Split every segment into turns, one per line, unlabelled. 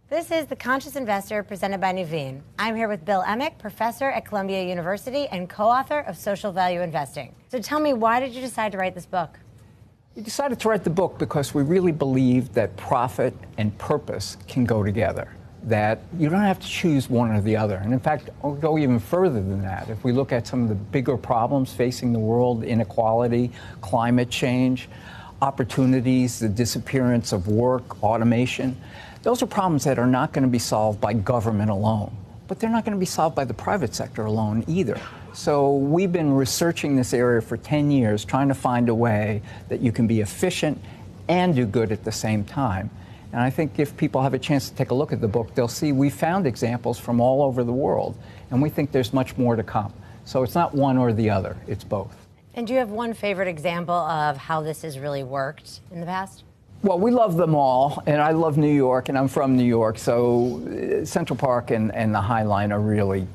This is The Conscious Investor, presented by Nuveen. I'm here with Bill Emick, professor at Columbia University and co-author of Social Value Investing. So tell me, why did you decide to write this book?
We decided to write the book because we really believe that profit and purpose can go together, that you don't have to choose one or the other. And in fact, I'll go even further than that. If we look at some of the bigger problems facing the world, inequality, climate change, opportunities, the disappearance of work, automation, those are problems that are not going to be solved by government alone, but they're not going to be solved by the private sector alone either. So we've been researching this area for 10 years, trying to find a way that you can be efficient and do good at the same time. And I think if people have a chance to take a look at the book, they'll see we found examples from all over the world, and we think there's much more to come. So it's not one or the other, it's both.
And do you have one favorite example of how this has really worked in the past?
Well, we love them all, and I love New York, and I'm from New York, so Central Park and the High Line are really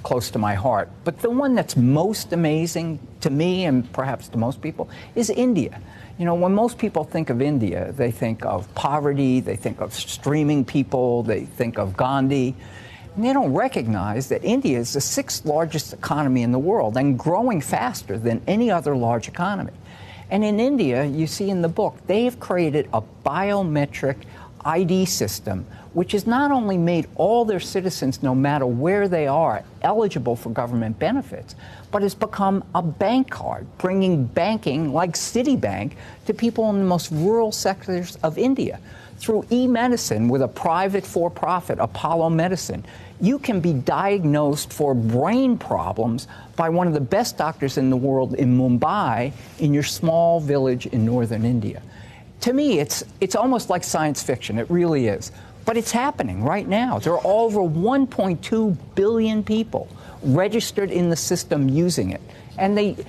close to my heart. But the one that's most amazing to me, and perhaps to most people, is India. You know, when most people think of India, they think of poverty, they think of streaming people, they think of Gandhi, and they don't recognize that India is the 6th largest economy in the world and growing faster than any other large economy. And in India, you see in the book, they've created a biometric ID system, which has not only made all their citizens, no matter where they are, eligible for government benefits, but has become a bank card, bringing banking like Citibank to people in the most rural sectors of India. Through e-medicine with a private for-profit, Apollo Medicine, you can be diagnosed for brain problems by one of the best doctors in the world in Mumbai, in your small village in northern India. To me, it's almost like science fiction. It really is. But it's happening right now. There are over 1.2 billion people registered in the system using it. And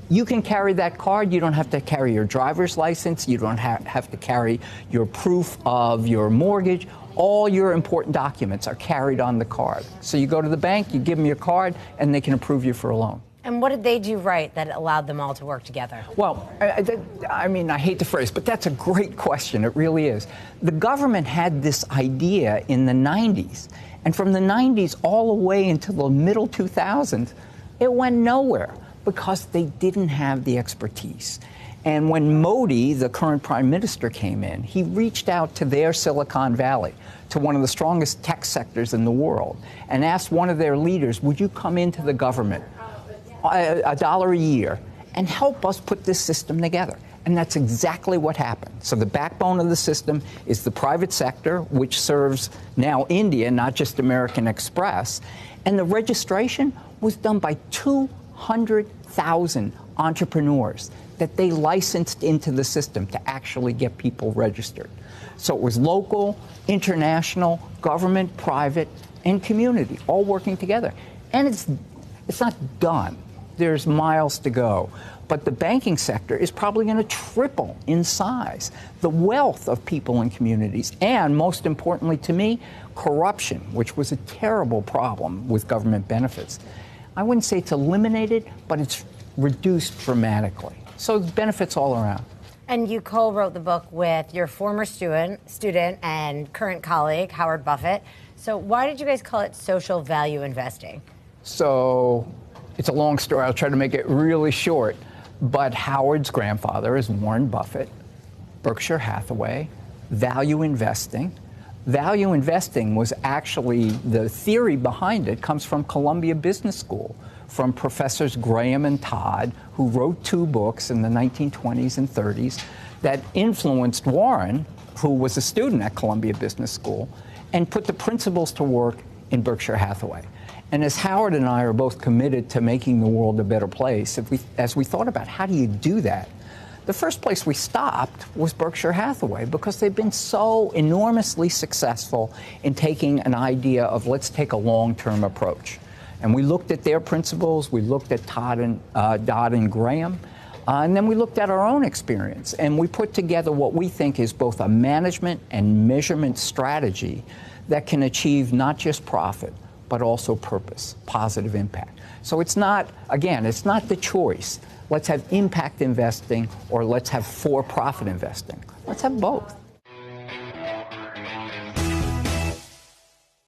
you can carry that card. You don't have to carry your driver's license. You don't have to carry your proof of your mortgage. All your important documents are carried on the card. So you go to the bank, you give them your card, and they can approve you for a loan.
And what did they do right that allowed them all to work together?
Well, I mean, I hate the phrase, but that's a great question. It really is. The government had this idea in the 90s, and from the 90s all the way into the middle 2000s, it went nowhere because they didn't have the expertise. And when Modi, the current prime minister, came in, he reached out to their Silicon Valley, to one of the strongest tech sectors in the world, and asked one of their leaders, would you come into the government, $1 a year, and help us put this system together? And that's exactly what happened. So the backbone of the system is the private sector, which serves now India, not just American Express. And the registration was done by 200,000 entrepreneurs that they licensed into the system to actually get people registered. So it was local, international, government, private, and community all working together. And it's not done. There's miles to go. But the banking sector is probably going to triple in size. The wealth of people and communities, and most importantly to me, corruption, which was a terrible problem with government benefits. I wouldn't say it's eliminated, but it's reduced dramatically. So benefits all around.
And you co-wrote the book with your former student and current colleague, Howard Buffett. So why did you guys call it social value investing?
So it's a long story. I'll try to make it really short. But Howard's grandfather is Warren Buffett, Berkshire Hathaway, value investing. Value investing was actually, the theory behind it comes from Columbia Business School, from Professors Graham and Todd, who wrote 2 books in the 1920s and 30s that influenced Warren, who was a student at Columbia Business School, and put the principles to work in Berkshire Hathaway. And as Howard and I are both committed to making the world a better place, as we thought about how do you do that, the first place we stopped was Berkshire Hathaway, because they've been so enormously successful in taking an idea of let's take a long-term approach. And we looked at their principles, we looked at Dodd and Graham, and then we looked at our own experience, and we put together what we think is both a management and measurement strategy that can achieve not just profit, but also purpose, positive impact. So it's not, again, it's not the choice. Let's have impact investing or let's have for-profit investing. Let's have both.